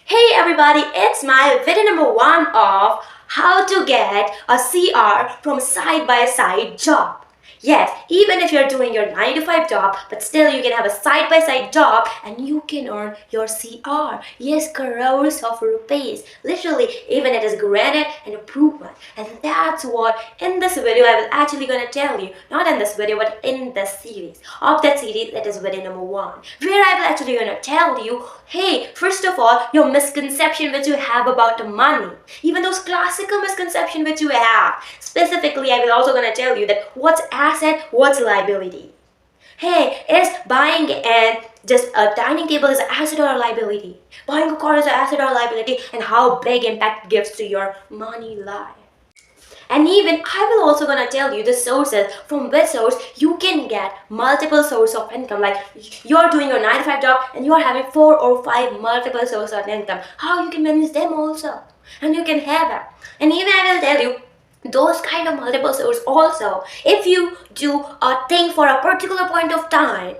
Hey everybody, it's my video number 1 of how to get a CR from side-by-side job. Yes, even if you're doing your 9 to 5 job, but still you can have a side-by-side job and you can earn your CR. Yes, crores of rupees. Literally, even it is granted and approved. And that's what in this video I will actually gonna tell you. Not in this video, but in the series. Of that series, that is video number 1. Where I will actually gonna tell you, hey, first of all, your misconception which you have about the money. Even those classical misconception which you have. Specifically, I will also gonna tell you that what's asset, what's liability. Hey, is buying and just a dining table is an asset or a liability? Buying a car is an asset or a liability, and how big impact it gives to your money life. And even I will also gonna tell you the sources from which source you can get multiple source of income. Like you're doing your 9 to 5 job and you're having 4 or 5 multiple source of income. How you can manage them also, and you can have that. And even I will tell you those kind of multiple source also. If you do a thing for a particular point of time,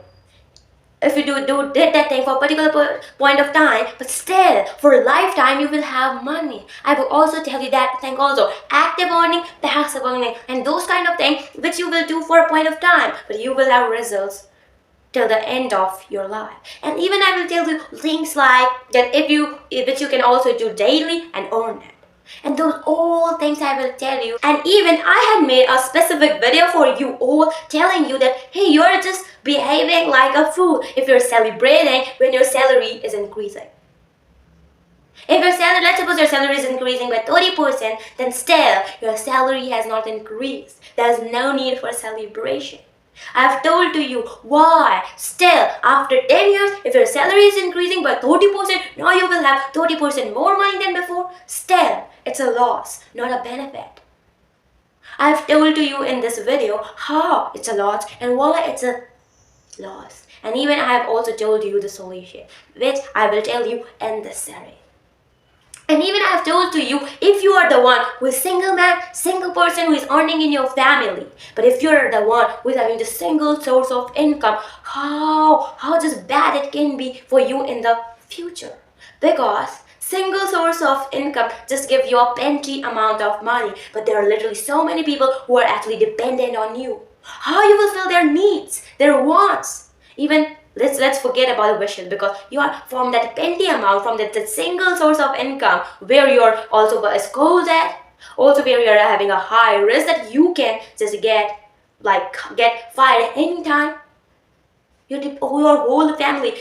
if you did that thing for a particular point of time, but still for a lifetime you will have money. I will also tell you that thing also. Active earning, passive earning, and those kind of things which you will do for a point of time, but you will have results till the end of your life. And even I will tell you things like that which you can also do daily and earn it. And those all things I will tell you. And even I had made a specific video for you all telling you that hey, you're just behaving like a fool if you're celebrating when your salary is increasing. If your salary, let's suppose your salary is increasing by 30%, then still your salary has not increased. There's no need for celebration. I've told to you why. Still, after 10 years, if your salary is increasing by 30%, now you will have 30% more money than before. Still, it's a loss, not a benefit. I've told to you in this video how it's a loss and why it's a loss. And even I have also told you the solution, which I will tell you in this series. And even I have told to you, if you are the one who is single man, single person who is earning in your family, but if you're the one who is having the single source of income, how just bad it can be for you in the future. Because single source of income just give you a petty amount of money, but there are literally so many people who are actually dependent on you. How you will fill their needs, their wants, even let's forget about the wishes, because you are from that petty amount, from that single source of income where you're also exposed at, also where you're having a high risk that you can just get fired anytime. Your whole family,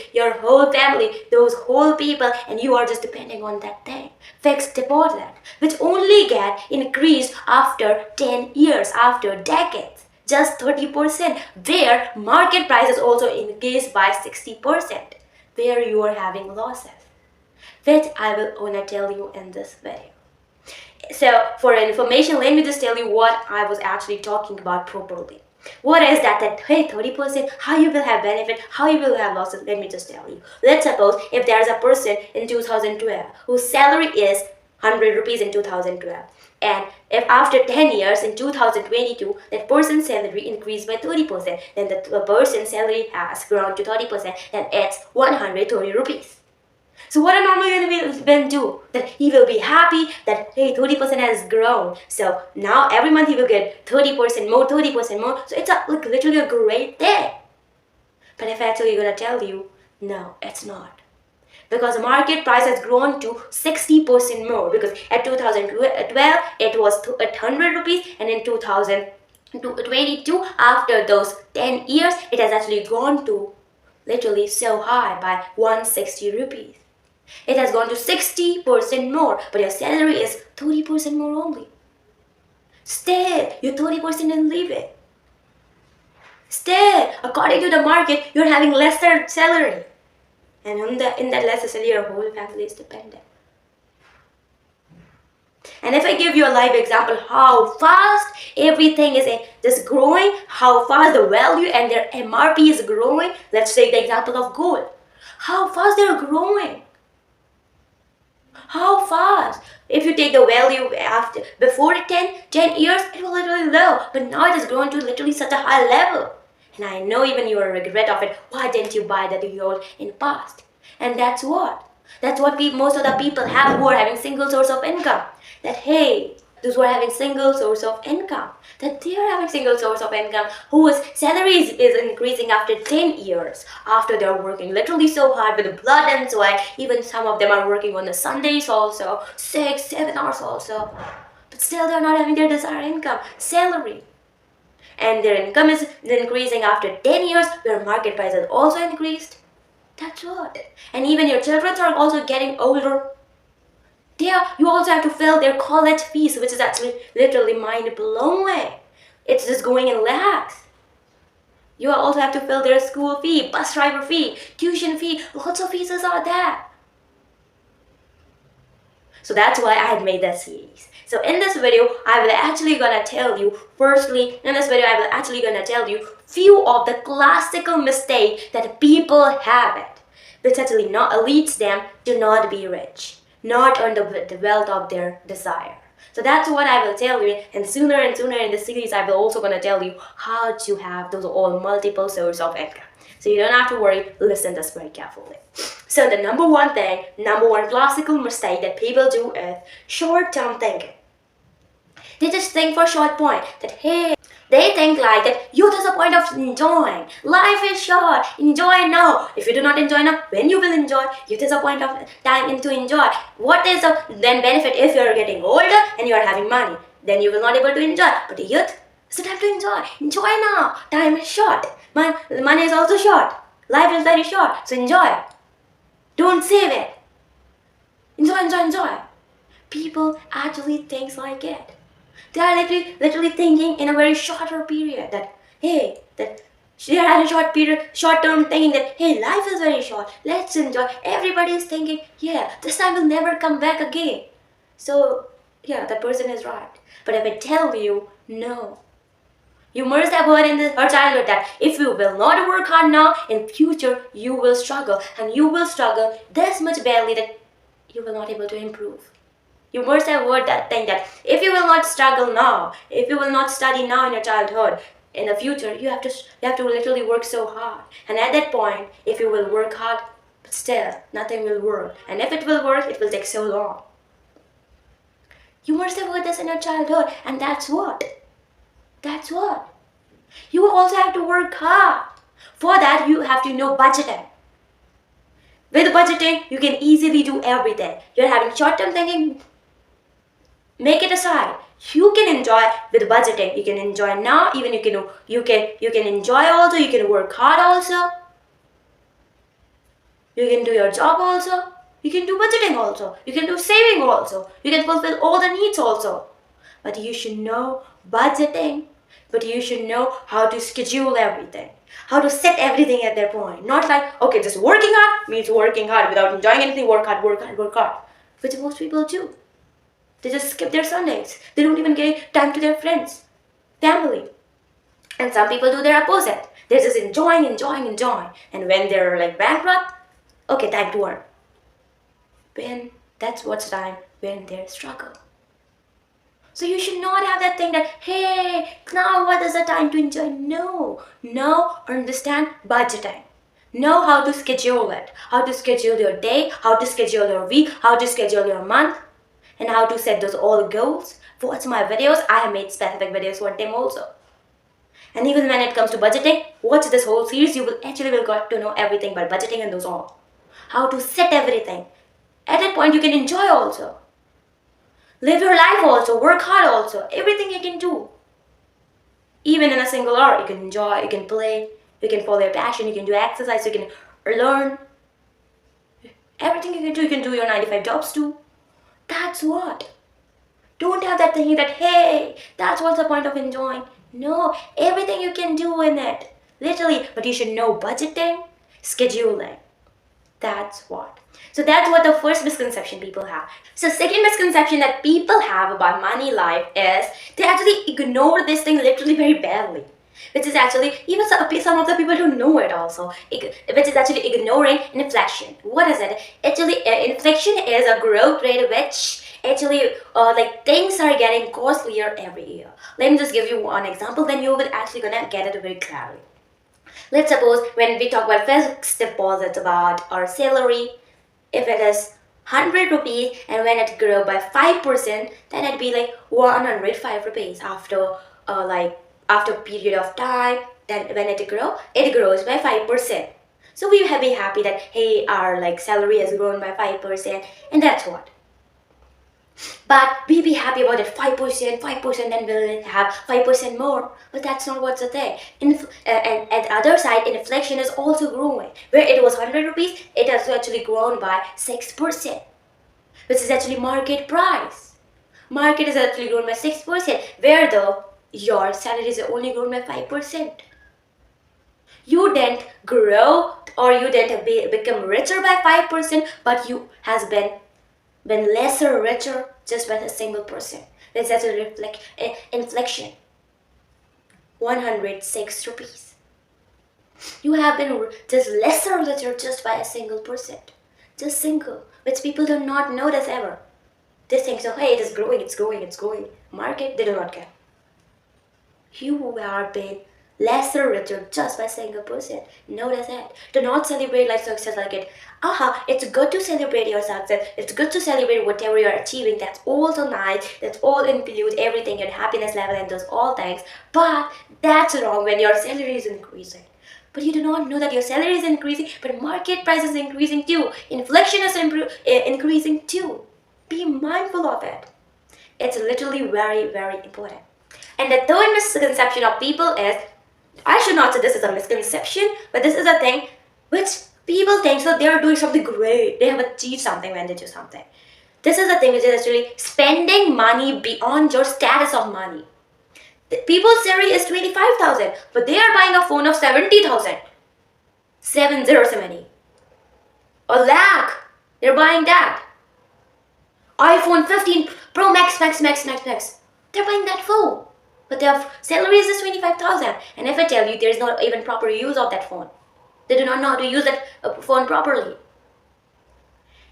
those whole people, and you are just depending on that thing. Fixed deposit, which only get increased after 10 years, after decades. Just 30%, where market prices also increase by 60%, where you are having losses, which I will wanna tell you in this video. So for information, let me just tell you what I was actually talking about properly. What is that hey, 30%, how you will have benefit, how you will have losses? Let me just tell you. Let's suppose if there is a person in 2012 whose salary is 100 rupees in 2012, and if after 10 years in 2022 that person's salary increased by 30%, then the person's salary has grown to 30%, then it's 130 rupees. So what a normal man do? That he will be happy that hey, 30% has grown. So now every month he will get 30% more, 30% more. So it's literally a great thing. But if actually gonna tell you, no, it's not. Because the market price has grown to 60% more. Because at 2012 it was 100 rupees, and in 2022 after those 10 years it has actually gone to literally so high by 160 rupees. It has gone to 60% more, but your salary is 30% more only. Still, your 30% didn't leave it. Still, according to the market, you're having lesser salary. And in that lesser salary, your whole family is dependent. And if I give you a live example, how fast everything is just growing, how fast the value and their MRP is growing. Let's take the example of gold. How fast they're growing. How fast? If you take the value before 10 years, it was literally low. But now it has grown to literally such a high level. And I know even you are regret of it. Why didn't you buy that gold in the past? And that's what. That's what most of the people have who are having single source of income. That hey, those who are having single source of income, that they are having single source of income, whose salaries is increasing after 10 years, after they're working literally so hard with blood and sweat. Even some of them are working on the Sundays also, 6-7 hours also, but still they're not having their desired income, salary. And their income is increasing after 10 years, where market price has also increased. That's what. And even your children are also getting older. You also have to fill their college fees, which is actually literally mind-blowing. It's just going in lakhs. You also have to fill their school fee, bus driver fee, tuition fee, lots of fees are there. So that's why I had made that series. So in this video, I will actually gonna tell you, few of the classical mistakes that people have it, which actually not leads them to not be rich, not earn the wealth of their desire. So that's what I will tell you, and sooner in the series, I will also gonna tell you how to have those all multiple sources of income. So you don't have to worry, listen this very carefully. So the number one classical mistake that people do is short-term thinking. They just think for short point that hey, they think like that youth is a point of enjoying. Life is short, enjoy now. If you do not enjoy now, when you will enjoy? Youth is a point of time to enjoy. What is the then benefit if you are getting older and you are having money? Then you will not able to enjoy. But youth, it's the time to enjoy. Enjoy now. Time is short. Money is also short. Life is very short. So enjoy. Don't save it. Enjoy. People actually think like it. They are literally thinking in a very shorter period that hey, that they are at a short-term thinking that hey, life is very short. Let's enjoy. Everybody is thinking, yeah, this time will never come back again. So yeah, that person is right. But if I tell you no, you must have heard in her childhood that if you will not work hard now, in future you will struggle, and you will struggle this much badly that you will not able to improve. You must have heard that thing that if you will not struggle now, if you will not study now in your childhood, in the future you have to literally work so hard. And at that point, if you will work hard, but still nothing will work. And if it will work, it will take so long. You must have heard this in your childhood, and that's what. You also have to work hard. For that, you have to know budgeting. With budgeting, you can easily do everything. You're having short-term thinking, make it aside. You can enjoy with budgeting. You can enjoy now. Even you can enjoy also. You can work hard also. You can do your job also. You can do budgeting also. You can do saving also. You can fulfill all the needs also. But you should know budgeting. But you should know how to schedule everything. How to set everything at their point. Not like, okay, just working hard means working hard without enjoying anything. Work hard. Which most people do. They just skip their Sundays. They don't even give time to their friends, family. And some people do their opposite. They're just enjoying. And when they're like bankrupt, okay, time to earn. That's what's time when they struggle. So you should not have that thing that, hey, now what is the time to enjoy? No, understand budgeting. Know how to schedule it. How to schedule your day, how to schedule your week, how to schedule your month, and how to set those all goals. Watch my videos. I have made specific videos for them also. And even when it comes to budgeting, watch this whole series. You will got to know everything about budgeting and those all. How to set everything. At that point, you can enjoy also. Live your life also, work hard also, everything you can do. Even in a single hour, you can enjoy, you can play, you can follow your passion, you can do exercise, you can learn. Everything you can do your 9 to 5 jobs too. That's what. Don't have that thinking that, hey, that's what's the point of enjoying. No, everything you can do in it. Literally, but you should know budgeting, scheduling. That's what. So that's what the first misconception people have. So second misconception that people have about money life is they actually ignore this thing literally very badly. Which is actually, even some of the people don't know it also. Which is actually ignoring inflation. What is it? Actually, inflation is a growth rate which actually like things are getting costlier every year. Let me just give you one example, then you will actually gonna get it very clearly. Let's suppose when we talk about fixed deposits about our salary, if it is 100 rupees and when it grow by 5%, then it'd be like 105 rupees after a period of time. Then when it grows by 5%. So we have be happy that hey, our like salary has grown by 5%, and that's what. But we be happy about it 5%, 5%, then we'll have 5% more. But that's not what's the thing. And at the other side, inflation is also growing. Where it was 100 rupees, it has actually grown by 6%, which is actually market price. Market is actually grown by 6%, where though your salary is only grown by 5%. You didn't grow or you didn't become richer by 5%, but you has been lesser richer just by a single percent. That's actually reflect inflection. 106 rupees. You have been just lesser richer just by a single percent. Just single, which people do not notice ever. They think so, hey, it is growing, it's growing, it's growing. Market, they do not care. You are being lesser richer just by single percent. Notice that. Do not celebrate like success like it. It's good to celebrate your success. It's good to celebrate whatever you're achieving. That's also nice. That's all includes everything, your happiness level and those all things. But that's wrong when your salary is increasing. But you do not know that your salary is increasing, but market price is increasing too. Inflation is increasing too. Be mindful of it. It's literally very, very important. And the third misconception of people is, I should not say this is a misconception, but this is a thing which people think so they are doing something great. They have achieved something when they do something. This is the thing which is actually spending money beyond your status of money. People's salary is 25,000, but they are buying a phone of 70,000. 7070. A lakh. They're buying that. iPhone 15 Pro Max. They're buying that phone. But their salary is just 25,000. And if I tell you there is not even proper use of that phone. They do not know how to use that phone properly.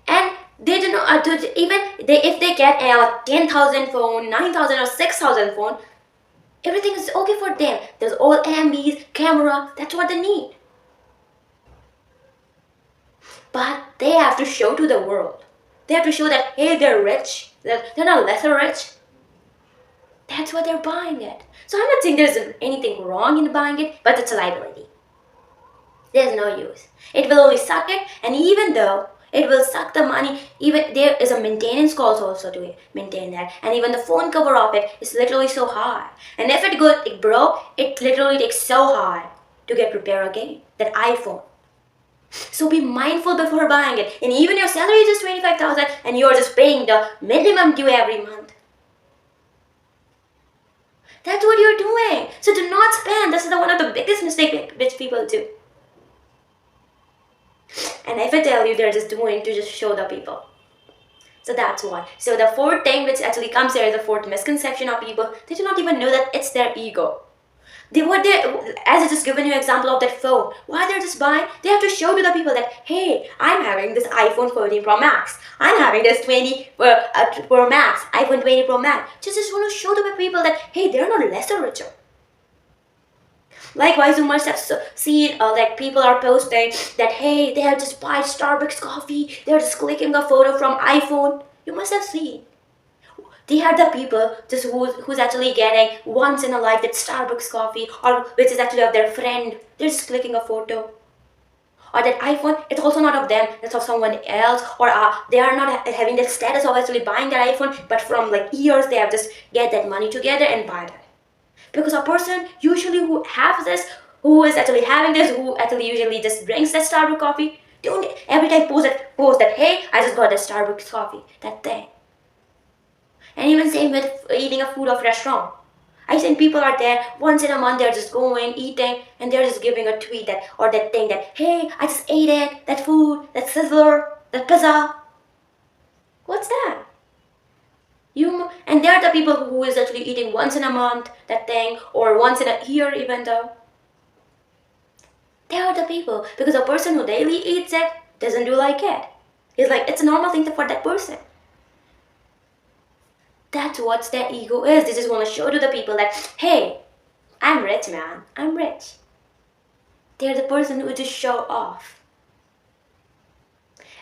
And they do not, if they get a 10,000 phone, 9,000 or 6,000 phone, everything is okay for them. There's all MBs, camera, that's what they need. But they have to show to the world. They have to show that, hey, they're rich. They're not lesser rich. That's why they're buying it. So I'm not saying there's anything wrong in buying it, but it's a liability. There's no use. It will only suck it, and even though it will suck the money, even there is a maintenance cost also to maintain that. And even the phone cover of it is literally so high. And if it broke, it literally takes so high to get repaired again. That iPhone. So be mindful before buying it. And even your salary is just 25,000 and you're just paying the minimum due every month. That's what you're doing. So do not spend. This is one of the biggest mistakes which people do. And if I tell you, they're just doing to just show the people. So that's one. So the fourth thing which actually comes here is the fourth misconception of people. They do not even know that it's their ego. As I just given you an example of that phone, why they're just buying, they have to show to the people that, hey, I'm having this iPhone 14 Pro Max. I'm having this 20 Pro Max, iPhone 20 Pro Max. Just want to show to the people that, hey, they're not lesser richer. Likewise, you must have seen like people are posting that, hey, they have just bought Starbucks coffee. They're just clicking a photo from iPhone. You must have seen. They are the people just who's actually getting once in a life that Starbucks coffee, or which is actually of their friend. They're just clicking a photo. Or that iPhone, it's also not of them, it's of someone else. Or they are not having the status of actually buying that iPhone, but from like years they have just get that money together and buy that. Because a person usually who has this, who is actually having this, who actually usually just drinks that Starbucks coffee, don't every time post that, hey, I just got that Starbucks coffee, that thing. And even same with eating a food of restaurant. I think people are there once in a month, they're just going, eating, and they're just giving a tweet that, or that thing that, hey, I just ate it, that food, that sizzler, that pizza. What's that? And they're the people who is actually eating once in a month, that thing, or once in a year even though. They are the people, because a person who daily eats it doesn't do like it. It's like, it's a normal thing for that person. That's what their ego is. They just want to show to the people that, hey, I'm rich, man. I'm rich. They're the person who just show off.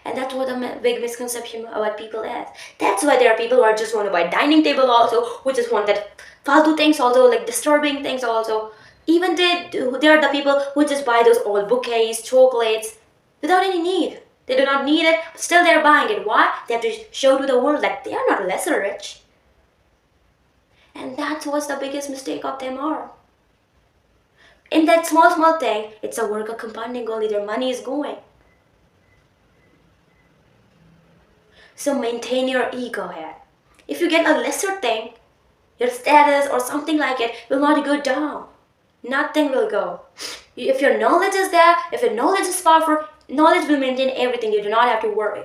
And that's what the big misconception about people is. That's why there are people who are just want to buy dining table also, who just want that faltu things also, like disturbing things also. Even there are the people who just buy those old bouquets, chocolates, without any need. They do not need it, but still they're buying it. Why? They have to show to the world that they are not lesser rich. And that's what's the biggest mistake of them are. In that small thing, it's a work of compounding only their money is going. So maintain your ego here. If you get a lesser thing, your status or something like it will not go down. Nothing will go. If your knowledge is there, if your knowledge is powerful, knowledge will maintain everything. You do not have to worry.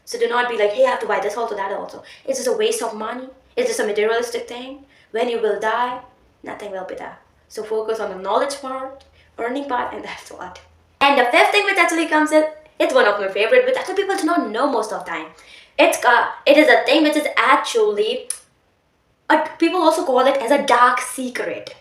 So do not be like, hey, I have to buy this also, that also. It's just a waste of money. It's just a materialistic thing. When you will die, nothing will be there. So focus on the knowledge part, earning part, and that's what. And the fifth thing which actually comes in, it's one of my favorite, but actually people do not know most of the time. It is a thing which is actually, people also call it as a dark secret.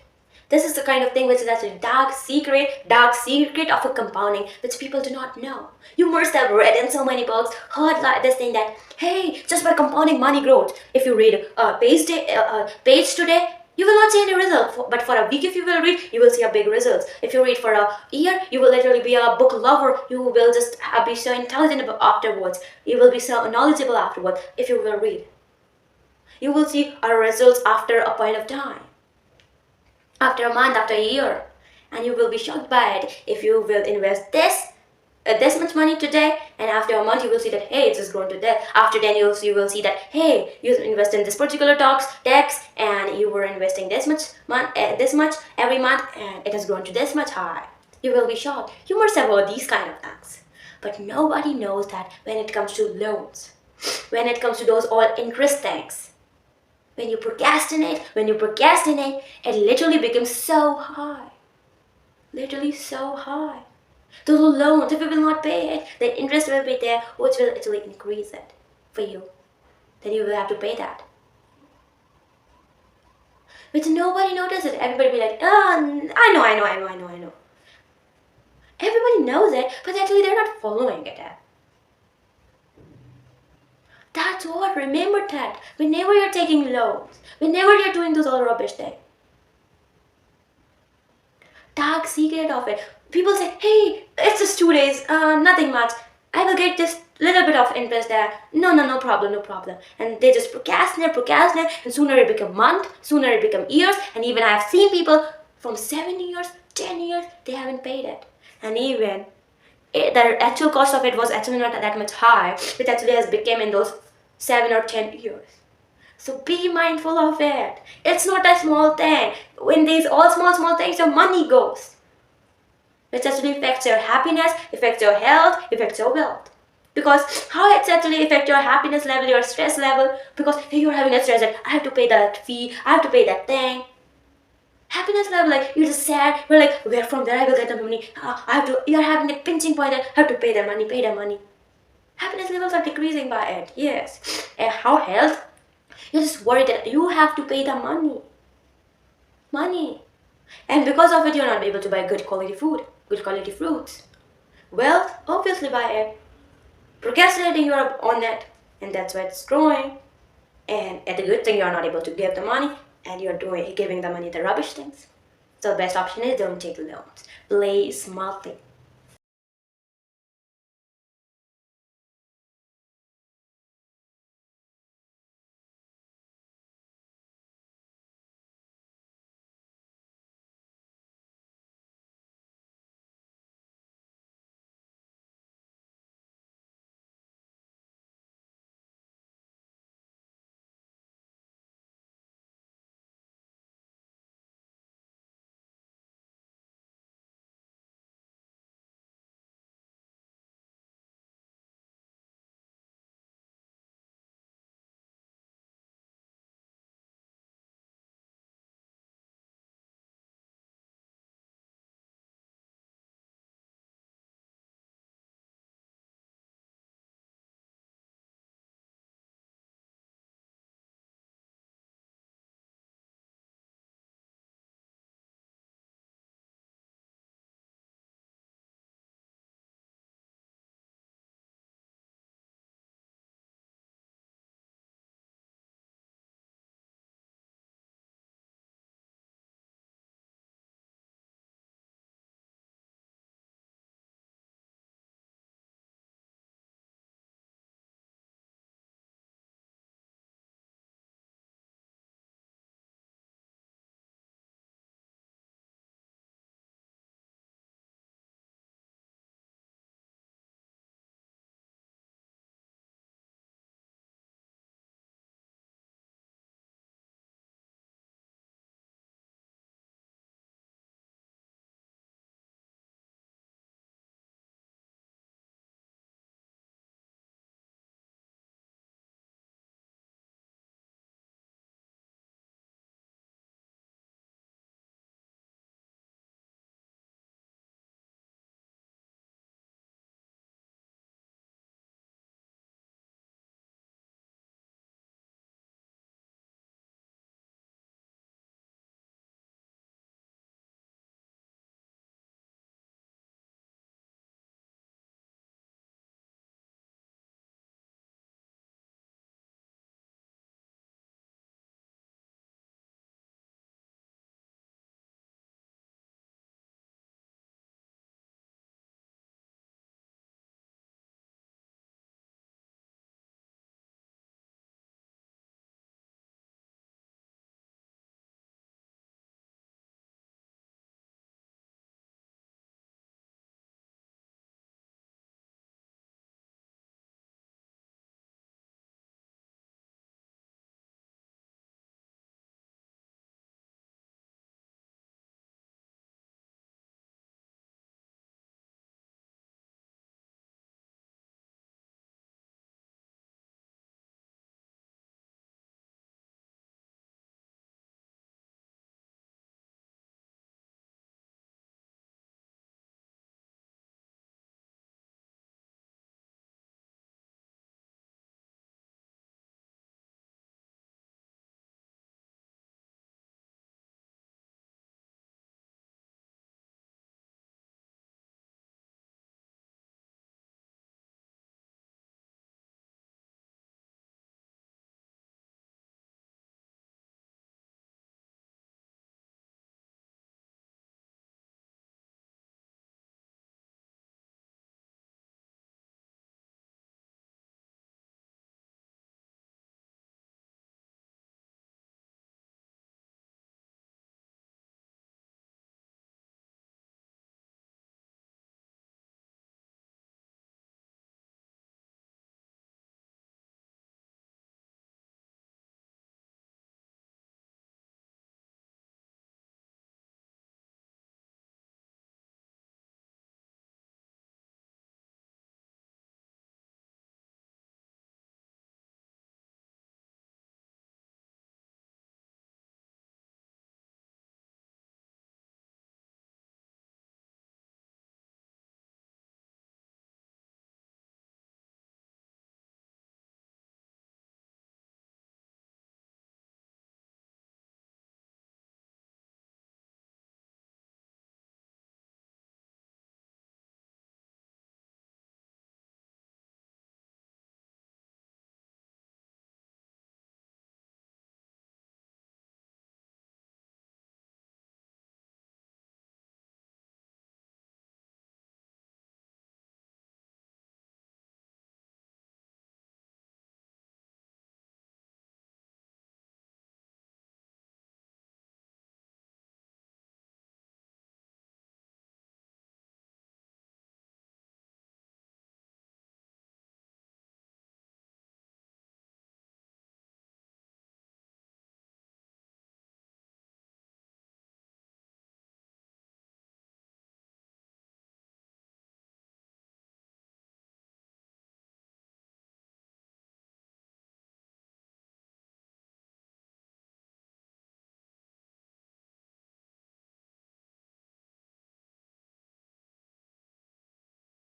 This is the kind of thing which is actually dark secret of a compounding which people do not know. You must have read in so many books, heard like this thing that, hey, just by compounding money grows. If you read a page today, you will not see any result. But for a week if you will read, you will see a big results. If you read for a year, you will literally be a book lover. You will just be so intelligent afterwards. You will be so knowledgeable afterwards if you will read. You will see our results after a point of time. After a month, after a year, and you will be shocked by it. If you will invest this much money today, and after a month you will see that, hey, it's just grown to that. After then you will see that, hey, you invest in this particular tax, and you were investing this much every month, and it has grown to this much high. You will be shocked. You must have heard these kind of things, but nobody knows that when it comes to loans, when it comes to those all interest things. When you procrastinate, it literally becomes so high. Literally so high. Those loans, if you will not pay it, the interest will be there, which will actually increase it for you. Then you will have to pay that. But nobody notices it. Everybody will be like, oh, I know. Everybody knows it, but actually they're not following it. That's what, remember that. Whenever you're taking loans, whenever you're doing those all rubbish things, dark secret of it. People say, hey, it's just 2 days, nothing much. I will get this little bit of interest there. No problem. And they just procrastinate, and sooner it become month, sooner it become years, and even I have seen people from 7 years, 10 years, they haven't paid it. And even the actual cost of it was actually not that much high. It actually has become in those 7 or 10 years. So be mindful of it. It's not a small thing. When these all small things, your money goes. It actually affects your happiness, affects your health, affects your wealth. Because how it actually affects your happiness level, your stress level, because hey, you're having a stress that I have to pay that fee, I have to pay that thing. Happiness level, like you're just sad, you're like, where from there I will get the money? You're having a pinching point that I have to pay that money. Happiness levels are decreasing by it, yes. And how health? You're just worried that you have to pay the money. And because of it, you're not able to buy good quality food, good quality fruits. Wealth, obviously by it. Procrastinating, you're on it, and that's why it's growing. And at the good thing, you're not able to give the money, and you're giving the money the rubbish things. So the best option is don't take loans. Play smartly.